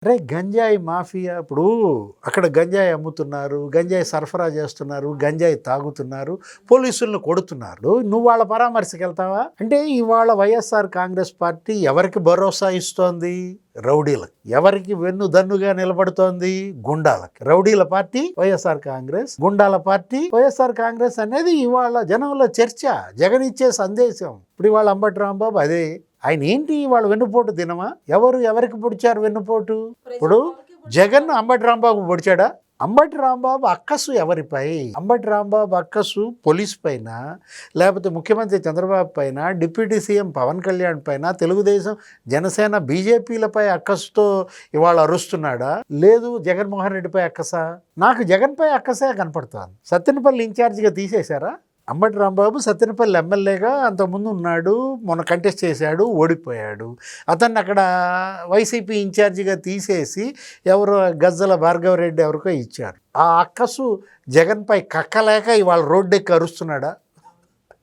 అరే గంజాయి మాఫియా ఇప్పుడు అక్కడ గంజాయి అమ్ముతున్నారు, గంజాయి సరఫరా చేస్తున్నారు, గంజాయి తాగుతున్నారు, పోలీసులను కొడుతున్నారు. నువ్వు వాళ్ళ పరామర్శకు వెళ్తావా? అంటే ఇవాళ వైఎస్ఆర్ కాంగ్రెస్ పార్టీ ఎవరికి భరోసా ఇస్తోంది? రౌడీలకు. ఎవరికి వెన్నుదన్నుగా నిలబడుతోంది? గుండాలకు. రౌడీల పార్టీ వైఎస్ఆర్ కాంగ్రెస్, గుండాల పార్టీ వైఎస్ఆర్ కాంగ్రెస్ అనేది ఇవాళ జనంలో చర్చ, జగన్ ఇచ్చే సందేశం. ఇప్పుడు ఇవాళ అంబటి రాంబాబు అదే. ఆయన ఏంటి వాళ్ళ వెన్నుపోటు దినమా? ఎవరికి పొడిచారు వెన్నుపోటు? ఇప్పుడు జగన్ అంబటి రాంబాబు పొడిచాడా? అంబటి రాంబాబు అక్కసు ఎవరిపై? అంబటి రాంబాబు అక్కసు పోలీస్ పైన, లేకపోతే ముఖ్యమంత్రి చంద్రబాబు పైన, డిప్యూటీ సీఎం పవన్ కళ్యాణ్ పైన, తెలుగుదేశం జనసేన బీజేపీలపై అక్కసుతో ఇవాళ అరుస్తున్నాడా? లేదు జగన్మోహన్ రెడ్డిపై అక్కసా? నాకు జగన్పై అక్కసే కనపడుతోంది. సత్తెనపల్లి ఇన్ఛార్జిగా తీసేశారా? అంబటి రాంబాబు సత్తెనపల్లి ఎమ్మెల్యేగా అంతకుముందు ఉన్నాడు, మొన్న కంటెస్ట్ చేశాడు, ఓడిపోయాడు. అతన్ని అక్కడ వైసీపీ ఇన్ఛార్జిగా తీసేసి ఎవరో గజ్జల భార్గవరెడ్డి ఎవరికో ఇచ్చారు. ఆ అక్కసు జగన్పై కక్కలేక ఇవాళ రోడ్డెక్కి అరుస్తున్నాడా?